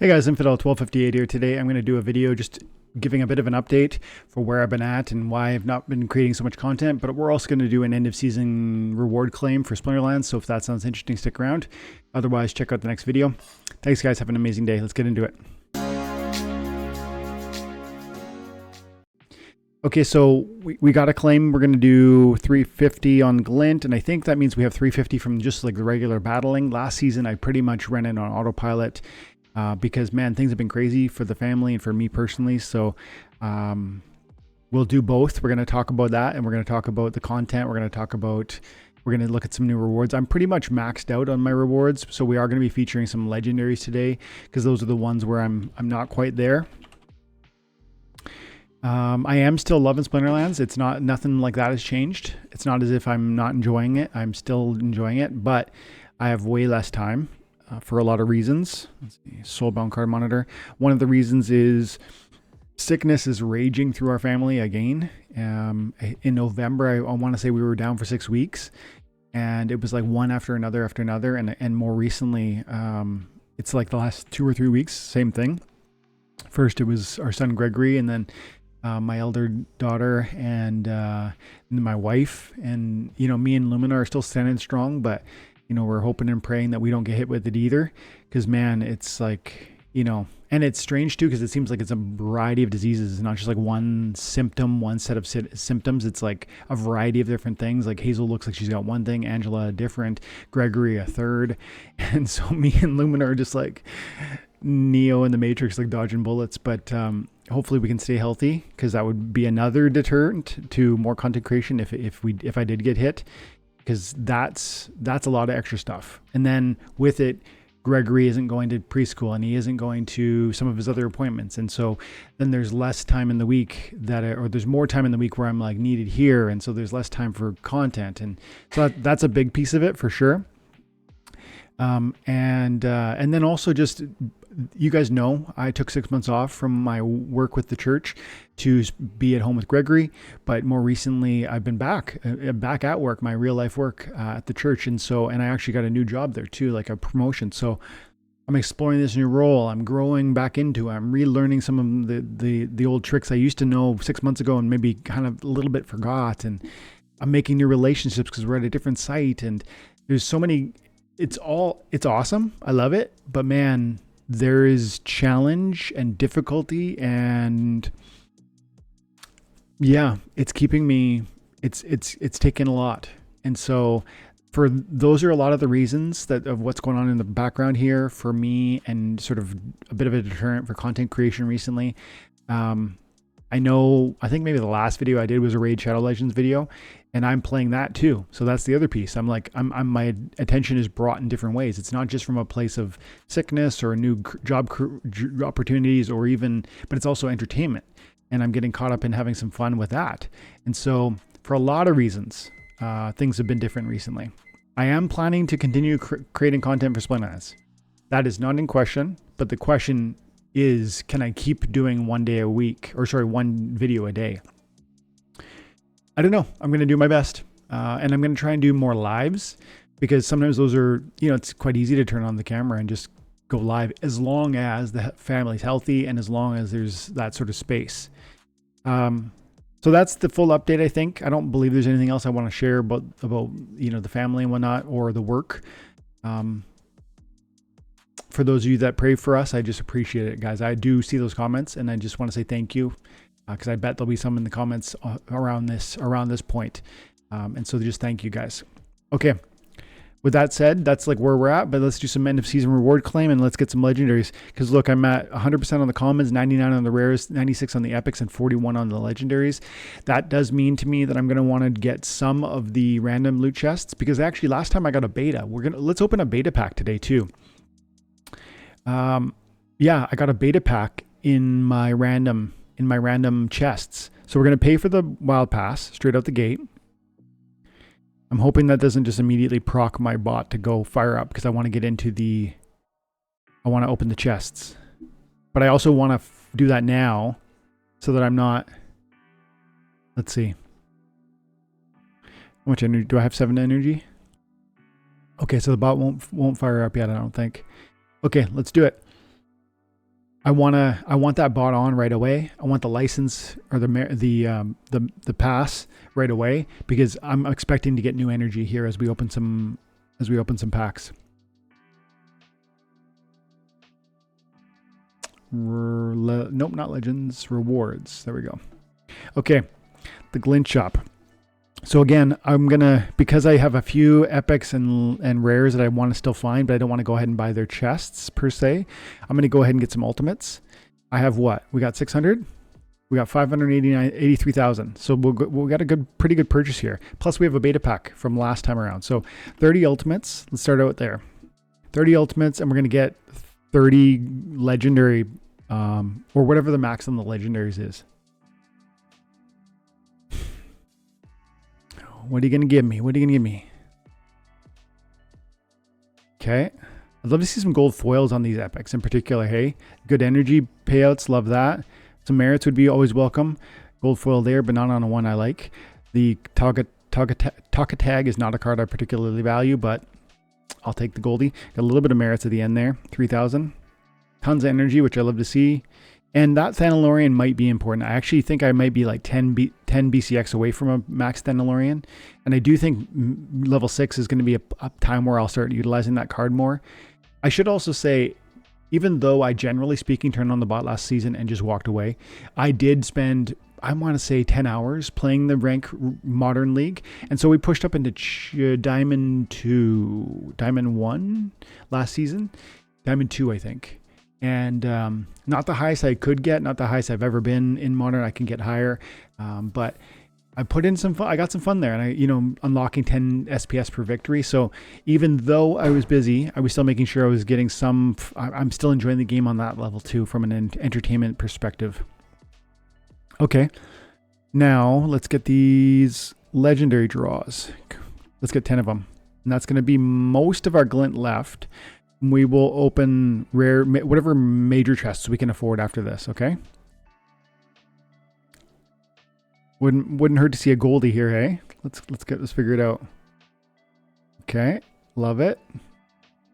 Hey guys, Infidel1258 here. Today I'm going to do a video just giving a bit of an update for where I've been at and why I've not been creating so much content, but we're also going to do an end of season reward claim for Splinterlands, so if that sounds interesting, stick around. Otherwise, check out the next video. Thanks guys, have an amazing day. Let's get into it. Okay, so we got a claim. We're going to do 350 on Glint, and I think that means we have 350 from just like the regular battling. Last season, I pretty much ran it on autopilot because, man, things have been crazy for the family and for me personally. So we'll do both. We're going to talk about that, and we're going to talk about the content. We're going to look at some new rewards. I'm pretty much maxed out on my rewards, so we are going to be featuring some legendaries today because those are the ones where I'm not quite there. I am still loving Splinterlands. It's nothing like that has changed. It's not as if I'm not enjoying it. I'm still enjoying it, but I have way less time for a lot of reasons. Let's see, Soulbound card monitor. One of the reasons is sickness is raging through our family again. In November, I want to say we were down for 6 weeks, and it was like one after another, and more recently, it's like the last 2 or 3 weeks, same thing. First, it was our son Gregory, and then my elder daughter and my wife, and me and Lumina are still standing strong, but we're hoping and praying that we don't get hit with it either, because man, it's like and it's strange too, because it seems like it's a variety of diseases. It's not just like one symptom, one set of symptoms. It's like a variety of different things. Like Hazel looks like she's got one thing, Angela a different, Gregory a third, and so me and Lumina are just like Neo in the Matrix, like dodging bullets. But hopefully we can stay healthy, because that would be another deterrent to more content creation if I did get hit, because that's a lot of extra stuff. And then with it, Gregory isn't going to preschool, and he isn't going to some of his other appointments, and so then there's less time in the week or there's more time in the week where I'm like needed here, and so there's less time for content, and so that's a big piece of it for sure. And then also just, you guys know, I took 6 months off from my work with the church to be at home with Gregory, but more recently I've been back at work, my real life work at the church. And I actually got a new job there too, like a promotion. So I'm exploring this new role. I'm growing back into it. I'm relearning some of the old tricks I used to know 6 months ago and maybe kind of a little bit forgot. And I'm making new relationships because we're at a different site, and there's so many. It's awesome. I love it. But man, there is challenge and difficulty, and yeah, it's keeping me, it's taken a lot. And so those are a lot of the reasons of what's going on in the background here for me, and sort of a bit of a deterrent for content creation recently. I think maybe the last video I did was a Raid Shadow Legends video, and I'm playing that too. So that's the other piece. I'm my attention is brought in different ways. It's not just from a place of sickness or new job opportunities, but it's also entertainment. And I'm getting caught up in having some fun with that. And so for a lot of reasons, things have been different recently. I am planning to continue creating content for Splinterlands. That is not in question, but the question is, can I keep doing one video a day? I don't know. I'm going to do my best. And I'm going to try and do more lives, because sometimes those are, it's quite easy to turn on the camera and just go live, as long as the family's healthy and as long as there's that sort of space. So that's the full update, I think. I don't believe there's anything else I want to share about the family and whatnot, or the work. For those of you that pray for us, I just appreciate it, guys. I do see those comments, and I just want to say thank you, because I bet there'll be some in the comments around this point. And so just thank you, guys. Okay. With that said, that's like where we're at, but let's do some end of season reward claim, and let's get some legendaries. Because look, I'm at 100% on the commons, 99 on the rares, 96 on the epics, and 41 on the legendaries. That does mean to me that I'm going to want to get some of the random loot chests, because actually last time I got a beta. Let's open a beta pack today too. Yeah, I got a beta pack in my random chests. So we're going to pay for the wild pass straight out the gate. I'm hoping that doesn't just immediately proc my bot to go fire up, because I want to get into I want to open the chests. But I also want to do that now so that I'm not, let's see. How much energy do I have? 7 energy. Okay, so the bot won't fire up yet, I don't think. Okay, let's do it. I want that bought on right away. I want the license or the pass right away because I'm expecting to get new energy here as we open some packs. Nope, not legends. Rewards. There we go. Okay, the glint shop. So again, I'm gonna, because I have a few epics and rares that I want to still find, but I don't want to go ahead and buy their chests per se. I'm gonna go ahead and get some ultimates. I have what? We got 600. We got 83,000. So we got a pretty good purchase here. Plus we have a beta pack from last time around. So 30 ultimates. Let's start out there. 30 ultimates, and we're gonna get 30 legendary, or whatever the max on the legendaries is. What are you going to give me? What are you going to give me? Okay. I'd love to see some gold foils on these epics in particular, hey? Good energy payouts, love that. Some merits would be always welcome. Gold foil there, but not on a one I like. The Taka tag is not a card I particularly value, but I'll take the goldie. Got a little bit of merits at the end there. 3,000. Tons of energy, which I love to see. And that Thanalorian might be important. I actually think I might be like 10 BCX away from a max Thanalorian. And I do think level 6 is going to be a time where I'll start utilizing that card more. I should also say, even though I generally speaking turned on the bot last season and just walked away, I did spend, I want to say 10 hours playing the rank modern league. And so we pushed up into Diamond 2, Diamond 1 last season. Diamond 2, I think. And not the highest I could get, not the highest I've ever been in modern. I can get higher, but I put in some fun. I got some fun there, and I, unlocking 10 SPS per victory. So even though I was busy, I was still making sure I was getting some. I'm still enjoying the game on that level too, from an entertainment perspective. Okay, now let's get these legendary draws. Let's get 10 of them, and that's going to be most of our glint left. We will open rare, whatever major chests we can afford after this, okay? Wouldn't hurt to see a goldie here, hey? Let's figure it out. Okay, love it.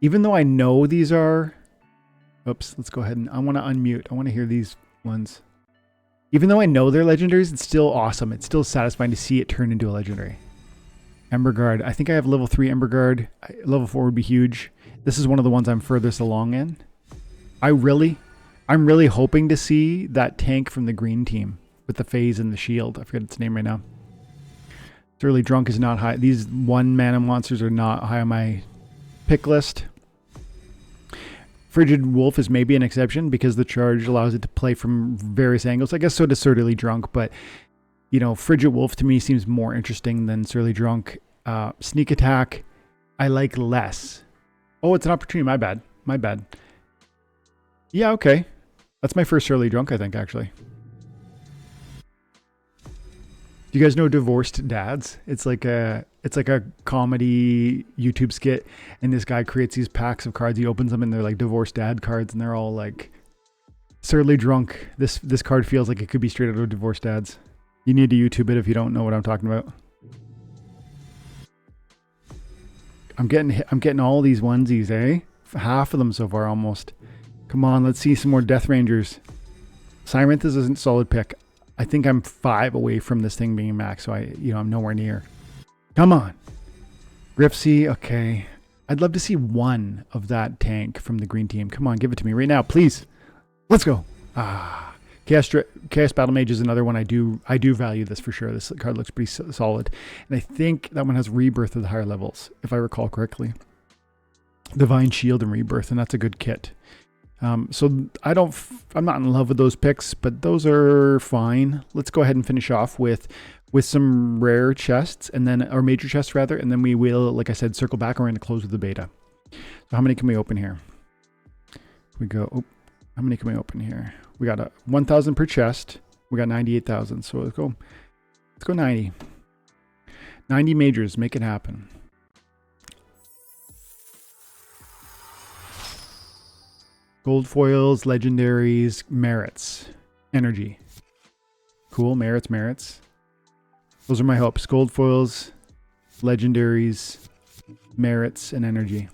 Even though I know these are, oops, let's go ahead and I want to unmute. I want to hear these ones. Even though I know they're legendaries, it's still awesome. It's still satisfying to see it turn into a legendary. Ember Guard. I think I have level 3 Ember Guard. Level 4 would be huge. This is one of the ones I'm furthest along in. I'm really hoping to see that tank from the green team with the phase and the shield. I forget its name right now. Surly Drunk is not high. These 1 mana monsters are not high on my pick list. Frigid Wolf is maybe an exception because the charge allows it to play from various angles. I guess so does Surly Drunk, but Frigid Wolf to me seems more interesting than Surly Drunk. Sneak Attack, I like less. Oh, it's an opportunity. My bad. Yeah, okay. That's my first Surly Drunk, I think, actually. Do you guys know Divorced Dads? It's like a comedy YouTube skit, and this guy creates these packs of cards. He opens them, and they're like Divorced Dad cards, and they're all like Surly Drunk. This card feels like it could be straight out of Divorced Dads. You need to YouTube it if you don't know what I'm talking about. I'm getting all these onesies, eh? Half of them so far, almost. Come on, let's see some more Death Rangers. Cyrinth is a solid pick. I think I'm 5 away from this thing being max, so I'm nowhere near. Come on. Grifsy, okay. I'd love to see 1 of that tank from the green team. Come on, give it to me right now, please. Let's go. Chaos Battle Mage is another one I do value this for sure. This card looks pretty solid. And I think that one has Rebirth at the higher levels, if I recall correctly. Divine Shield and Rebirth, and that's a good kit. So I'm not in love with those picks, but those are fine. Let's go ahead and finish off with some rare chests, or major chests rather, and then we will, like I said, circle back. We're going to close with the beta. So how many can we open here? How many can we open here? We got 1,000 per chest. We got 98,000. So let's go 90. 90 majors. Make it happen. Gold foils, legendaries, merits, energy. Cool. Merits. Those are my hopes. Gold foils, legendaries, merits, and energy.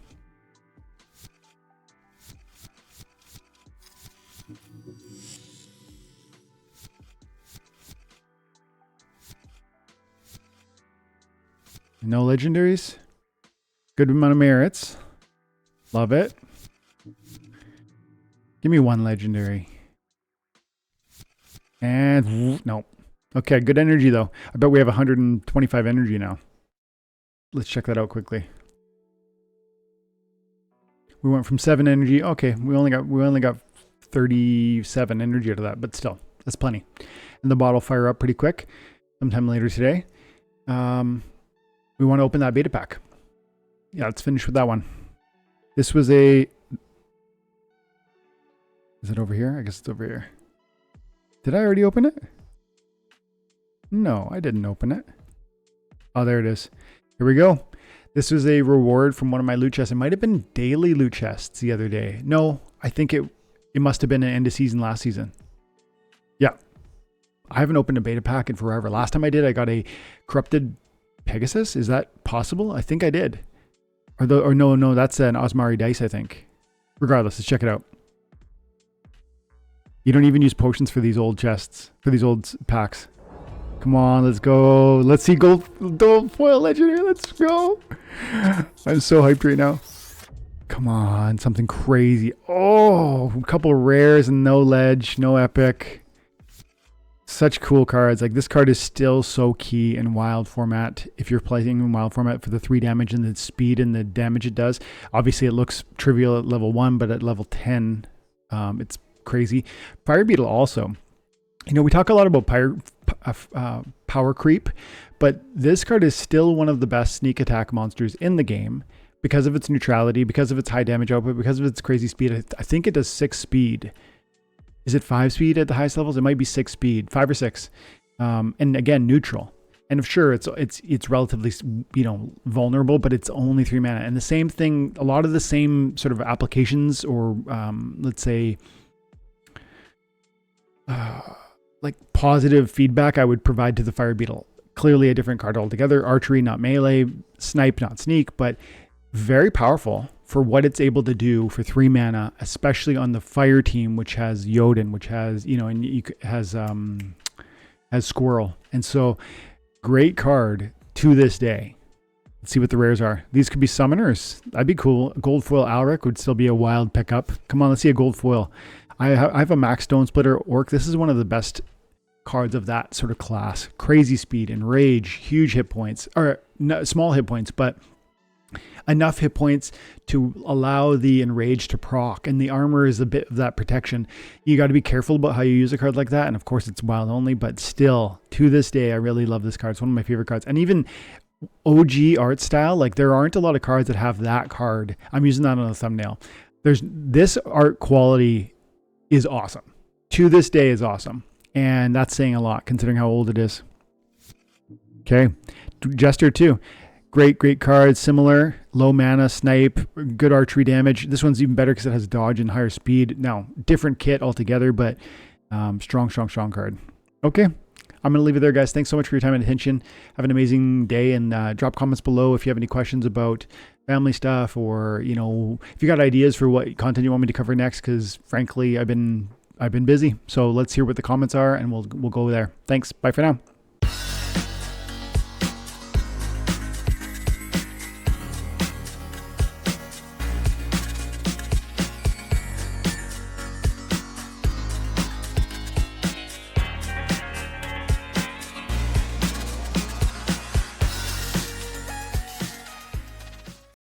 No legendaries. Good amount of merits. Love it. Give me one legendary. And no. Okay, good energy though. I bet we have 125 energy now. Let's check that out quickly. We went from 7 energy. Okay, we only got 37 energy out of that, but still, that's plenty. And the bottle fire up pretty quick sometime later today. We want to open that beta pack. Yeah, let's finish with that one. This was a... Is it over here? I guess it's over here. Did I already open it? No, I didn't open it. Oh, there it is. Here we go. This was a reward from one of my loot chests. It might have been daily loot chests the other day. No, I think it must have been an end of season last season. Yeah. I haven't opened a beta pack in forever. Last time I did, I got a corrupted Pegasus. Is that possible? I think I did. Or no, that's an Osmari dice, I think. Regardless, let's check it out. You don't even use potions for these old chests, for these old packs. Come on, let's go. Let's see gold foil legendary. Let's go. I'm so hyped right now. Come on, something crazy. Oh, a couple of rares and no ledge, no epic. Such cool cards. Like, this card is still so key in wild format. If you're playing in wild format, for the 3 damage and the speed and the damage it does. Obviously, it looks trivial at level 1, but at level 10, it's crazy. Fire Beetle also. You know, we talk a lot about power creep, but this card is still one of the best sneak attack monsters in the game because of its neutrality, because of its high damage output, because of its crazy speed. I think it does 6 speed. Is it 5 speed at the highest levels? It might be 6 speed, 5 or 6. And again, neutral. And sure, it's relatively, you know, vulnerable, but it's only 3 mana. And the same thing, a lot of the same sort of applications, or let's say, like positive feedback I would provide to the Fire Beetle. Clearly a different card altogether. Archery, not melee. Snipe, not sneak, but very powerful for what it's able to do for 3 mana, especially on the fire team, which has Jotun, which has, you know, and has Squirrel. And so great card to this day. Let's see what the rares are. These could be summoners. That'd be cool. Gold foil Alric would still be a wild pickup. Come on, let's see a gold foil. I have a Max Stone Splitter Orc. This is one of the best cards of that sort of class. Crazy speed, enrage, huge hit points, or no, small hit points, but enough hit points to allow the enrage to proc, and the armor is a bit of that protection. You got to be careful about how you use a card like that, and of course it's wild only, but still, to this day, I really love this card. It's one of my favorite cards, and even OG art style, like there aren't a lot of cards that have that card. I'm using that on the thumbnail. This art quality is awesome. To this day is awesome. And that's saying a lot considering how old it is. Okay. Jester 2. Great card. Cimilar. Low mana. Snipe. Good archery damage. This one's even better because it has dodge and higher speed. Now, different kit altogether, but strong card. Okay. I'm going to leave it there, guys. Thanks so much for your time and attention. Have an amazing day, and drop comments below if you have any questions about family stuff, or, you know, if you got ideas for what content you want me to cover next, because frankly, I've been busy. So let's hear what the comments are, and we'll go there. Thanks. Bye for now.